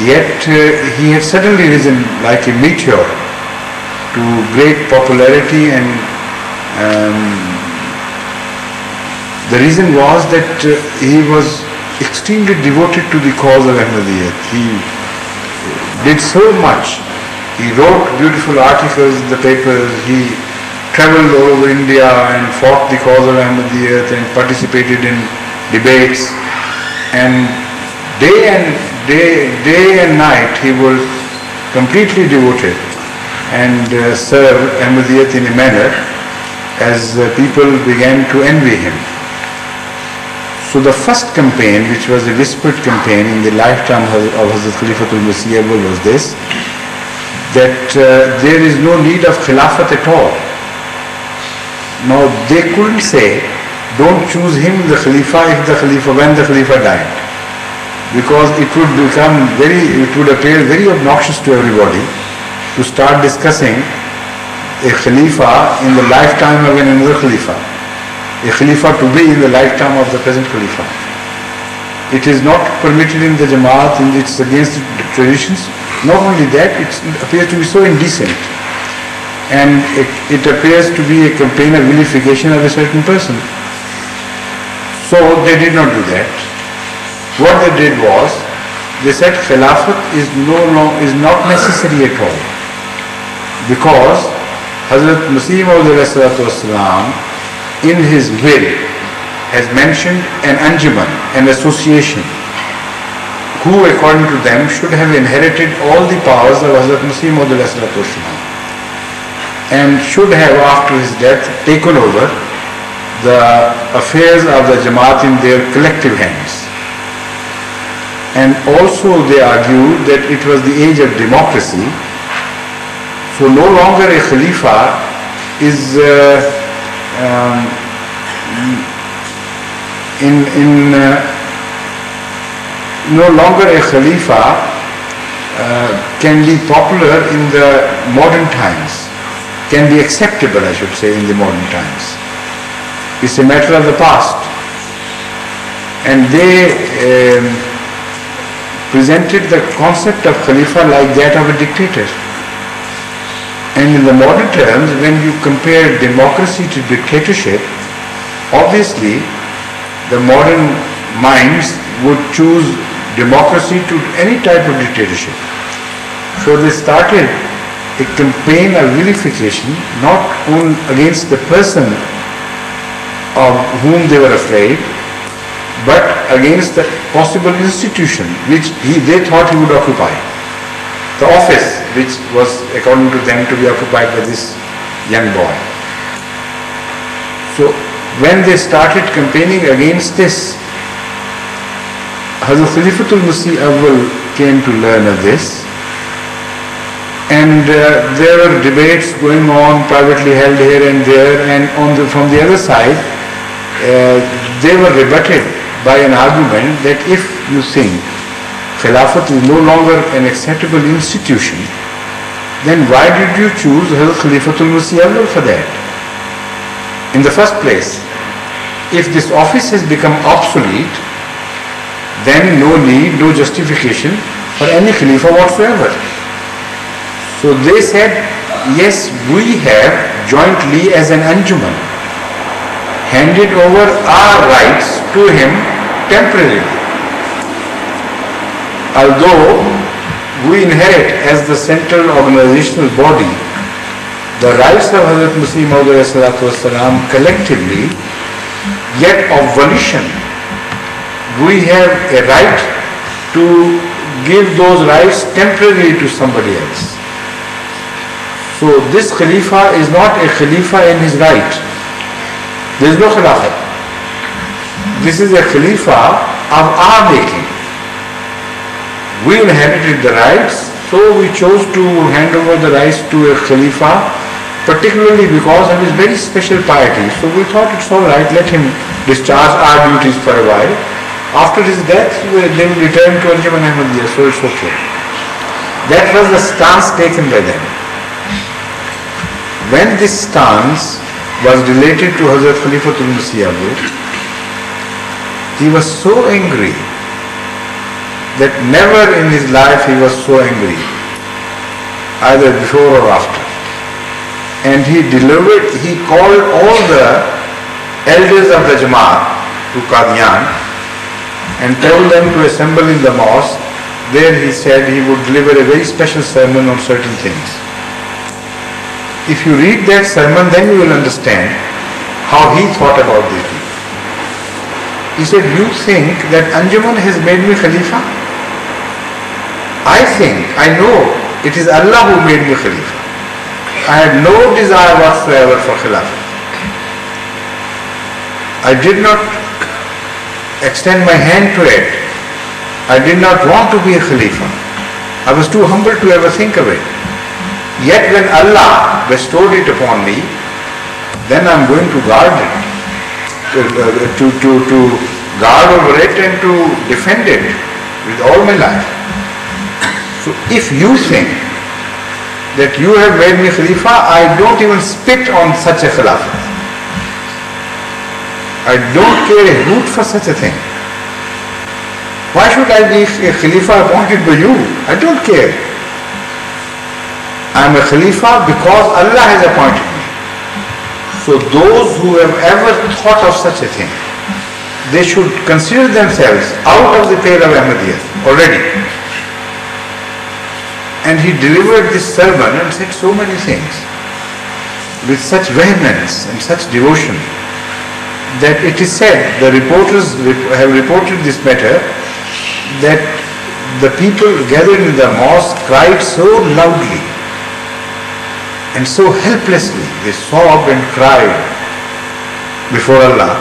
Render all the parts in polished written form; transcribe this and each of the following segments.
Yet he had suddenly risen like a meteor to great popularity, and the reason was that he was extremely devoted to the cause of Ahmadiyyat. He did so much. He wrote beautiful articles in the papers. He traveled all over India and fought the cause of Ahmadiyyat and participated in debates. And day and night he was completely devoted and served Ahmadiyyat in a manner as people began to envy him. So the first campaign, which was a whispered campaign in the lifetime of Hazrat Khalifatul Masih Awwal, was this, that there is no need of Khilafat at all. Now they couldn't say, don't choose him the Khalifa when the Khalifa died, because it would appear very obnoxious to everybody to start discussing a Khalifa in the lifetime of another Khalifa, a Khalifa to be in the lifetime of the present Khalifa. It is not permitted in the Jamaat, and it's against the traditions. Not only that, it appears to be so indecent, and it appears to be a campaign of vilification of a certain person. So they did not do that. What they did was, they said Khilafat is not necessary at all, because Hazrat Masih Maud in his will has mentioned an anjuman, an association, who according to them should have inherited all the powers of Hazrat Masih Maud and should have after his death taken over the affairs of the Jamaat in their collective hands. And also they argue that it was the age of democracy, so no longer a Khalifa is no longer a Khalifa can be popular in the modern times, can be acceptable, I should say, in the modern times. It's a matter of the past. And they presented the concept of Khalifa like that of a dictator. And in the modern terms, when you compare democracy to dictatorship, obviously the modern minds would choose democracy to any type of dictatorship. So they started a campaign of vilification, not only against the person of whom they were afraid, but against the possible institution which they thought he would occupy. The office which was according to them to be occupied by this young boy. So when they started campaigning against this, Hazrat Khalifatul Masih Awwal came to learn of this, and there were debates going on privately held here and there, and from the other side they were rebutted by an argument that if you think Khilafat is no longer an acceptable institution, then why did you choose Hazrat Khalifatul Masih Awwal for that? In the first place, if this office has become obsolete, then no need, no justification for any Khalifa whatsoever. So they said, yes, we have jointly as an anjuman handed over our rights to him temporarily. Although we inherit as the central organizational body the rights of Hazrat Masih Maud collectively, yet of volition, we have a right to give those rights temporarily to somebody else. So this Khalifa is not a Khalifa in his right. There is no Khilafat. This is a Khalifa of our making. We inherited the rights, so we chose to hand over the rights to a Khalifa, particularly because of his very special piety. So we thought it's all right, let him discharge our duties for a while. After his death, they will return to Anjuman Ahmadiyya, so it's okay. That was the stance taken by them. When this stance was related to Hazrat Khalifatul Masih Awwal, he was so angry that never in his life he was so angry, either before or after. And he called all the elders of the Jamaat to Qadian and told them to assemble in the mosque. There he said he would deliver a very special sermon on certain things. If you read that sermon, then you will understand how he thought about these people. He said, you think that Anjuman has made me Khalifa? I know it is Allah who made me Khalifa. I had no desire whatsoever for Khilafah. I did not extend my hand to it. I did not want to be a Khalifa. I was too humble to ever think of it. Yet when Allah bestowed it upon me, then I am going to guard it, to guard over it and to defend it with all my life. So if you think that you have made me Khalifa, I don't even spit on such a Khilafah. I don't care a hoot for such a thing. Why should I be a Khalifa appointed by you? I don't care. I am a Khalifa because Allah has appointed me. So those who have ever thought of such a thing, they should consider themselves out of the pale of Ahmadiyyah already. And he delivered this sermon and said so many things with such vehemence and such devotion that it is said, the reporters have reported this matter, that the people gathered in the mosque cried so loudly and so helplessly, they sobbed and cried before Allah,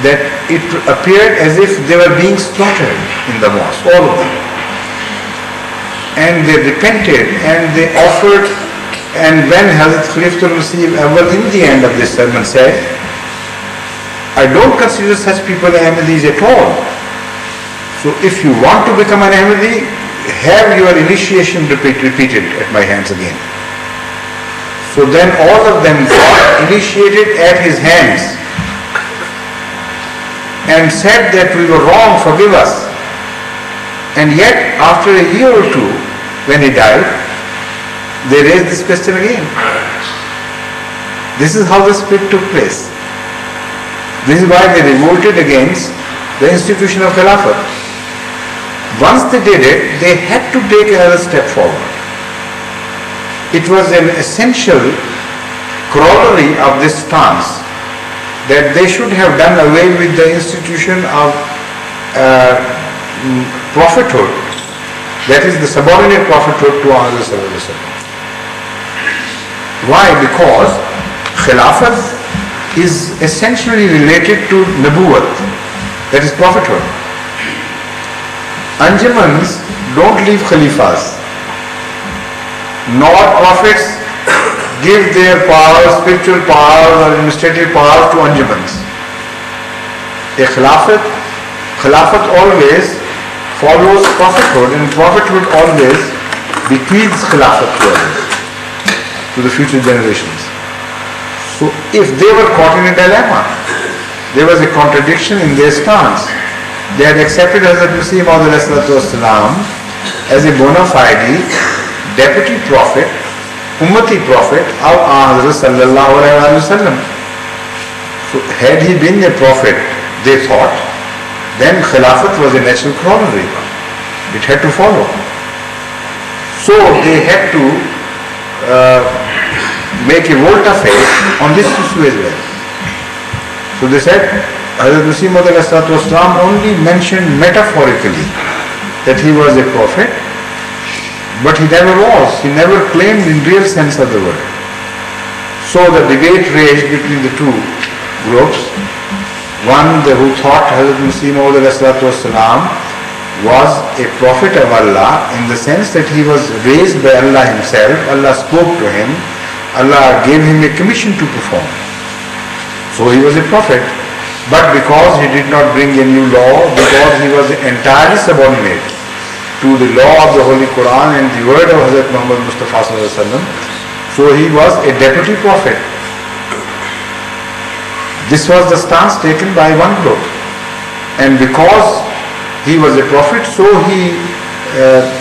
that it appeared as if they were being slaughtered in the mosque, all of them. And they repented and they offered, and when Hazrat Khalifatul Masih Awwal in the end of this sermon said, I don't consider such people Ahmadis at all. So if you want to become an Ahmadi, have your initiation repeated at my hands again. So then all of them got initiated at his hands and said that we were wrong, forgive us. And yet after a year or two, when he died, they raised this question again. This is how the split took place. This is why they revolted against the institution of Khilafat. Once they did it, they had to take another step forward. It was an essential corollary of this stance that they should have done away with the institution of prophethood, that is the subordinate prophethood to Muhammad sallallahu alaihi wasallam. Why? Because Khilafat is essentially related to Nabuwat, that is prophethood. Anjumans don't leave Khalifas, nor prophets give their powers, spiritual powers or administrative powers to Anjumans. A Khilafat always follows prophethood, and prophethood always bequeaths Khilafat to the future generations. So if they were caught in a dilemma, there was a contradiction in their stance. They had accepted Hazrat Masih Maud as a bona fide deputy prophet, Ummati prophet of Hazrat sallallahu alaihi wasallam. So had he been a prophet, they thought, then Khilafat was a natural corollary. It had to follow. So they had to make a volte-face on this issue as well. So they said, Hazrat Masih Maud only mentioned metaphorically that he was a prophet, but he never was. He never claimed in real sense of the word. So the debate raged between the two groups. One, who thought Hazrat Masih Maud was a prophet of Allah in the sense that he was raised by Allah himself. Allah spoke to him. Allah gave him a commission to perform. So he was a prophet. But because he did not bring a new law, because he was entirely subordinate to the law of the Holy Quran and the word of Hazrat Muhammad Mustafa sallallahu alaihi wasallam, so he was a deputy prophet. This was the stance taken by one group. And because he was a prophet, so he